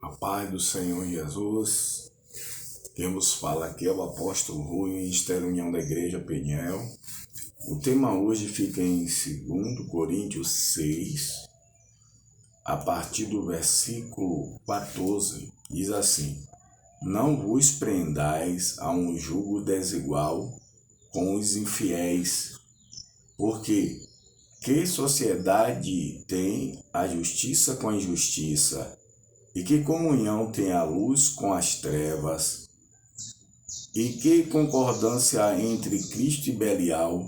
A paz do Senhor Jesus. Quem vos fala aqui é o apóstolo Rui, Ministério União da Igreja Peniel. O tema hoje fica em 2 Coríntios 6, a partir do versículo 14. Diz assim: Não vos prendais a um jugo desigual com os infiéis, porque que sociedade tem a justiça com a injustiça? E que comunhão tem a luz com as trevas? E que concordância há entre Cristo e Belial?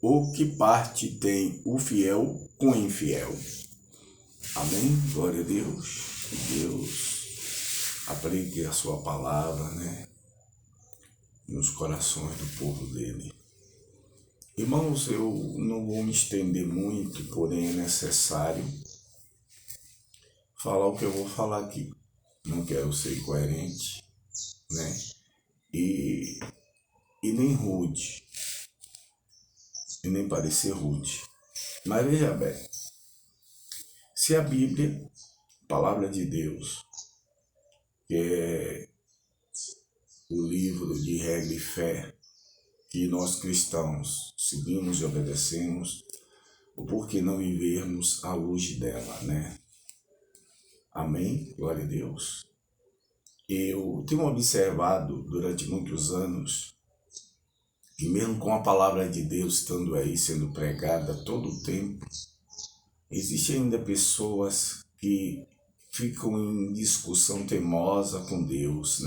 Ou que parte tem o fiel com o infiel? Amém? Glória a Deus. Que Deus aplique a sua palavra, nos corações do povo dele. Irmãos, eu não vou me estender muito, porém é necessário falar o que eu vou falar aqui. Não quero ser incoerente, E nem rude, e nem parecer rude. Mas veja bem, se a Bíblia, palavra de Deus, que é o livro de regra e fé, que nós cristãos seguimos e obedecemos, por que não vivermos à luz dela, Amém? Glória a Deus. Eu tenho observado durante muitos anos, e mesmo com a palavra de Deus estando aí, sendo pregada todo o tempo, existem ainda pessoas que ficam em discussão teimosa com Deus,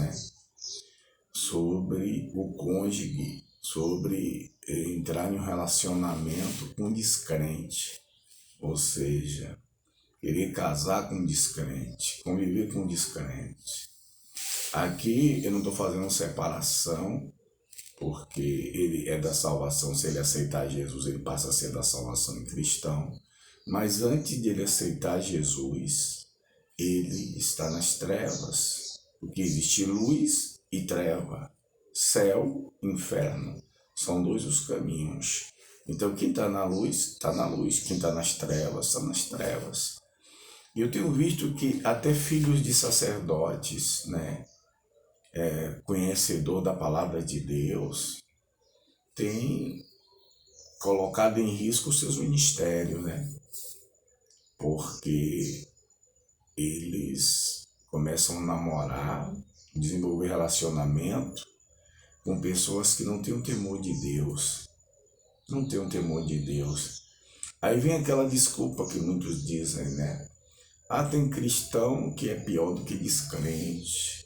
sobre o cônjuge, sobre entrar em um relacionamento com um descrente, ou seja, querer casar com um descrente, conviver com um descrente. Aqui eu não estou fazendo separação, porque ele é da salvação. Se ele aceitar Jesus, ele passa a ser da salvação em cristão. Mas antes de ele aceitar Jesus, ele está nas trevas, porque existe luz e treva, céu e inferno. São dois os caminhos. Então quem está na luz, está na luz. Quem está nas trevas, está nas trevas. E eu tenho visto que até filhos de sacerdotes, conhecedor da palavra de Deus, tem colocado em risco os seus ministérios, porque eles começam a namorar, desenvolver relacionamento com pessoas que não têm o temor de Deus. Não têm o temor de Deus. Aí vem aquela desculpa que muitos dizem, tem cristão que é pior do que descrente.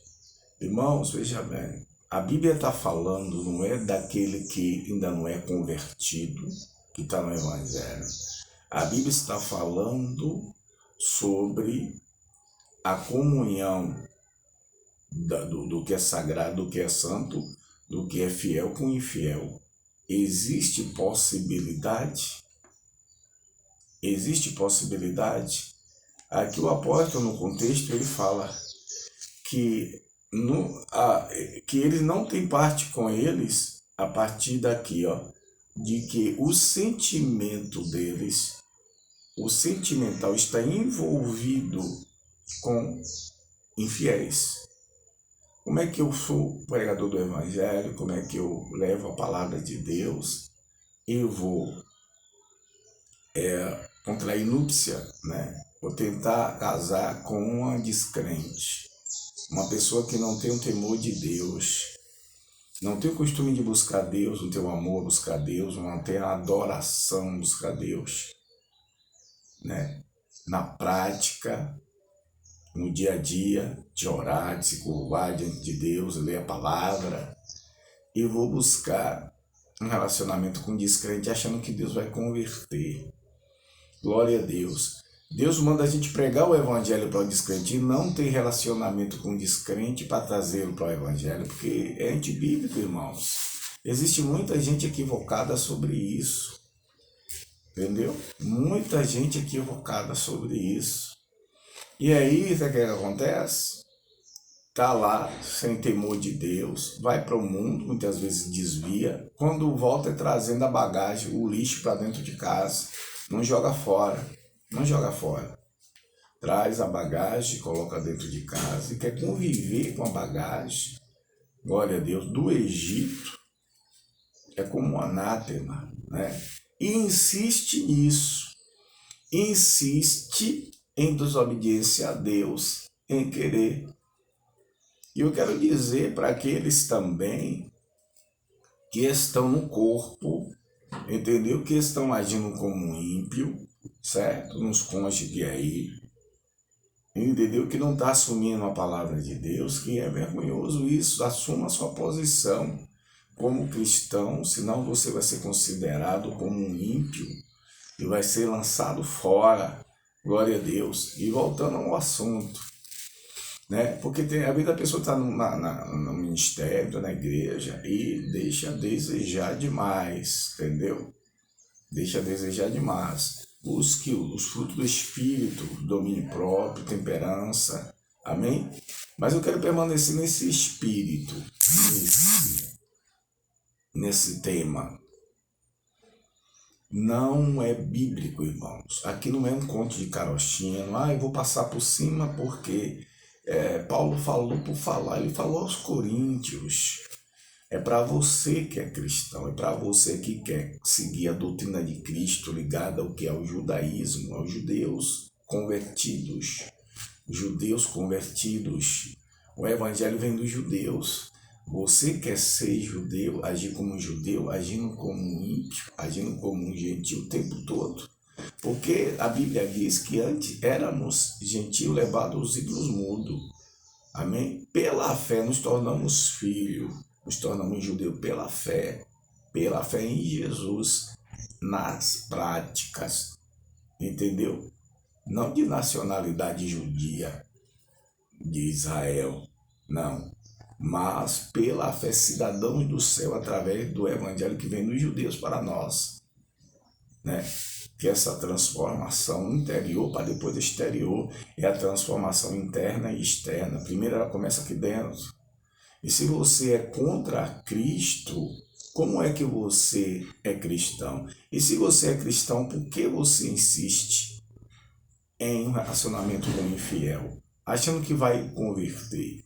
Irmãos, veja bem, a Bíblia está falando, não é daquele que ainda não é convertido, que está no Evangelho. A Bíblia está falando sobre a comunhão do que é sagrado, do que é santo, do que é fiel com o infiel. Existe possibilidade? Existe possibilidade? Aqui o apóstolo, no contexto, ele fala que eles não têm parte com eles a partir daqui, de que o sentimento deles, o sentimental, está envolvido com infiéis. Como é que eu sou pregador do Evangelho? Como é que eu levo a palavra de Deus? Eu vou contrair núpcia, Vou tentar casar com uma descrente. Uma pessoa que não tem o temor de Deus, não tem o costume de buscar Deus, não tem o amor a buscar Deus, não tem a adoração a buscar Deus, Na prática, no dia a dia, de orar, de se curvar diante de Deus, ler a palavra. Eu vou buscar um relacionamento com descrente achando que Deus vai converter. Glória a Deus. Deus manda a gente pregar o Evangelho para o descrente e não ter relacionamento com o descrente para trazê-lo para o Evangelho, porque é antibíblico, irmãos. Existe muita gente equivocada sobre isso, entendeu? Muita gente equivocada sobre isso. E aí, sabe o que acontece? Está lá, sem temor de Deus, vai para o mundo, muitas vezes desvia, quando volta é trazendo a bagagem, o lixo para dentro de casa, não joga fora. Não joga fora. traz a bagagem, coloca dentro de casa e quer conviver com a bagagem, glória a Deus, do Egito, é como um anátema, né? E insiste nisso, insiste em desobediência a Deus, em querer. E eu quero dizer para aqueles também que estão no corpo, entendeu? Que estão agindo como ímpio, certo? Nos cônjuges aí, entendeu? Que não está assumindo a palavra de Deus, que é vergonhoso isso. Assuma a sua posição como cristão, senão você vai ser considerado como um ímpio e vai ser lançado fora, glória a Deus. E voltando ao assunto, né? Porque a vida da pessoa está no ministério, na igreja, e deixa a desejar demais, entendeu? Deixa a desejar demais. Busque os frutos do Espírito, domínio próprio, temperança, amém? Mas eu quero permanecer nesse espírito, nesse tema. Não é bíblico, irmãos. Aqui não é um conto de carochinha. Eu vou passar por cima porque Paulo falou por falar. Ele falou aos coríntios. É para você que é cristão, é para você que quer seguir a doutrina de Cristo ligada ao que é o judaísmo, aos judeus convertidos. Judeus convertidos. O evangelho vem dos judeus. Você quer ser judeu, agir como um judeu, agindo como um ímpio, agindo como um gentil o tempo todo. Porque a Bíblia diz que antes éramos gentil levados aos ídolos mudos. Amém? Pela fé nos tornamos filhos, nos tornamos judeus pela fé em Jesus, nas práticas, entendeu? Não de nacionalidade judia, de Israel, não. Mas pela fé, cidadãos do céu, através do evangelho que vem dos judeus para nós, né? Que essa transformação interior para depois exterior é a transformação interna e externa. Primeiro ela começa aqui dentro. E se você é contra Cristo, como é que você é cristão? E se você é cristão, por que você insiste em um relacionamento com um infiel, achando que vai converter?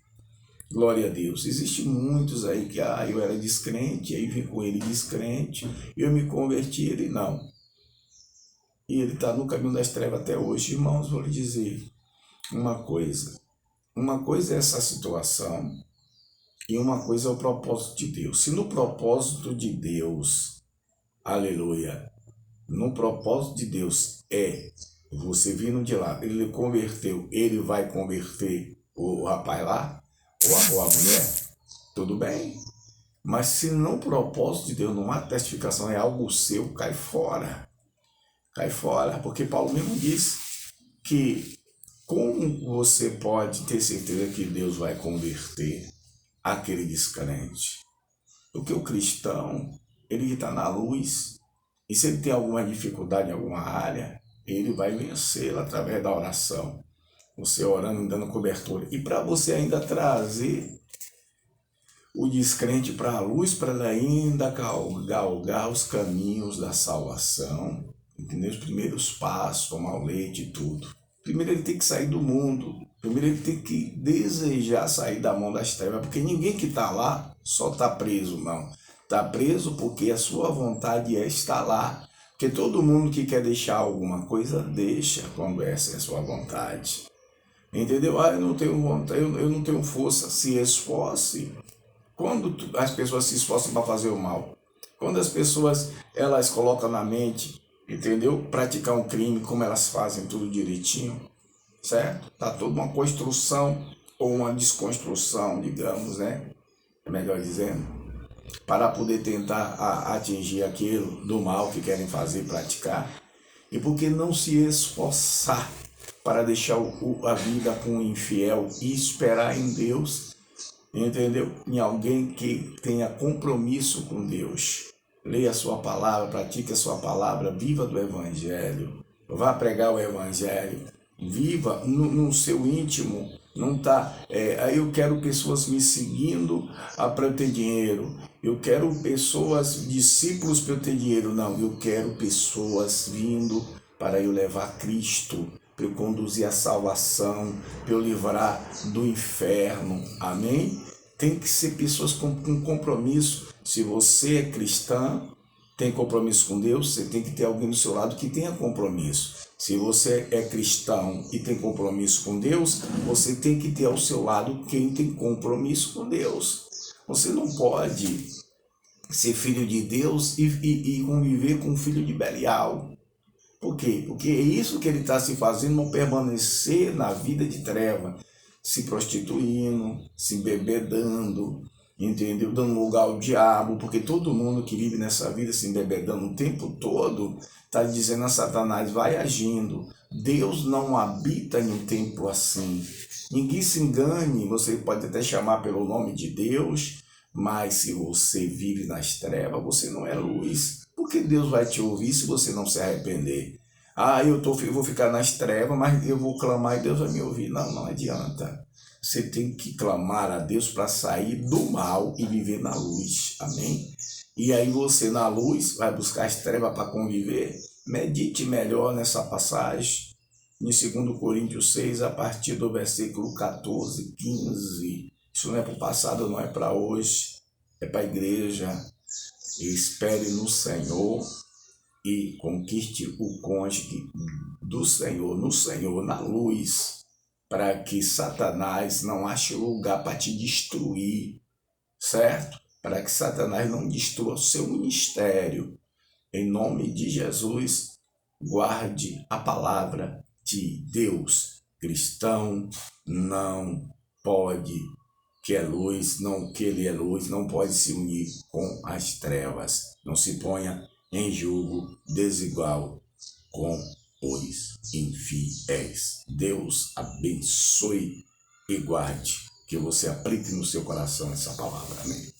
Glória a Deus. Existem muitos aí que eu era descrente, aí vim com ele descrente, eu me converti, ele não. E ele está no caminho das trevas até hoje. Irmãos, vou lhe dizer uma coisa. Uma coisa é essa situação e uma coisa é o propósito de Deus. Se no propósito de Deus, aleluia, no propósito de Deus você vindo de lá, ele converteu, ele vai converter o rapaz lá, ou a mulher, tudo bem. Mas se no propósito de Deus não há testificação, é algo seu, cai fora. Cai fora, porque Paulo mesmo diz que como você pode ter certeza que Deus vai converter aquele descrente? Porque o cristão, ele está na luz, e se ele tem alguma dificuldade em alguma área, ele vai vencê-la através da oração. Você orando e dando cobertura. E para você ainda trazer o descrente para a luz, para ele ainda galgar os caminhos da salvação, entendeu? Os primeiros passos, tomar o leite e tudo. Primeiro ele tem que sair do mundo. Primeiro ele tem que desejar sair da mão das trevas, porque ninguém que está lá só está preso, não. Está preso porque a sua vontade é estar lá. Porque todo mundo que quer deixar alguma coisa, deixa quando essa é a sua vontade. Entendeu? Eu não tenho vontade, eu não tenho força. Se esforce. Quando as pessoas se esforçam para fazer o mal, quando as pessoas elas colocam na mente, entendeu? Praticar um crime, como elas fazem tudo direitinho, certo? Tá toda uma construção ou uma desconstrução, digamos, né? Melhor dizendo, para poder tentar atingir aquilo do mal que querem fazer, praticar. E por que não se esforçar para deixar a vida com o infiel e esperar em Deus? Entendeu? Em alguém que tenha compromisso com Deus. Leia a sua palavra, pratique a sua palavra, viva do Evangelho. Vá pregar o Evangelho. Viva no seu íntimo. Não tá, aí eu quero pessoas me seguindo para eu ter dinheiro. Eu quero pessoas, discípulos para eu ter dinheiro. Não, eu quero pessoas vindo para eu levar Cristo. para eu conduzir a salvação, para eu livrar do inferno. Amém? Tem que ser pessoas com compromisso. Se você é cristã, tem compromisso com Deus, você tem que ter alguém do seu lado que tenha compromisso. Se você é cristão e tem compromisso com Deus, você tem que ter ao seu lado quem tem compromisso com Deus. Você não pode ser filho de Deus e conviver com o filho de Belial. Por quê? Porque é isso que ele está se fazendo, não permanecer na vida de treva, se prostituindo, se embebedando, entendeu? Dando lugar ao diabo, porque todo mundo que vive nessa vida se embebedando o tempo todo, está dizendo a Satanás, vai agindo. Deus não habita em um templo assim. Ninguém se engane, você pode até chamar pelo nome de Deus, mas se você vive nas trevas, você não é luz. Porque Deus vai te ouvir se você não se arrepender. Eu vou ficar nas trevas, mas eu vou clamar e Deus vai me ouvir. Não adianta. Você tem que clamar a Deus para sair do mal e viver na luz. Amém? E aí você na luz vai buscar as trevas para conviver. Medite melhor nessa passagem. Em 2 Coríntios 6, a partir do versículo 14, 15. Isso não é para o passado, não é para hoje. É para a igreja. Espere no Senhor e conquiste o cônjuge do Senhor, no Senhor, na luz, para que Satanás não ache lugar para te destruir, certo? Para que Satanás não destrua o seu ministério. Em nome de Jesus, guarde a palavra de Deus. Cristão não pode, que é luz, não que ele é luz, não pode se unir com as trevas. Não se ponha em julgo desigual com os infiéis. Deus abençoe e guarde, que você aplique no seu coração essa palavra. Amém.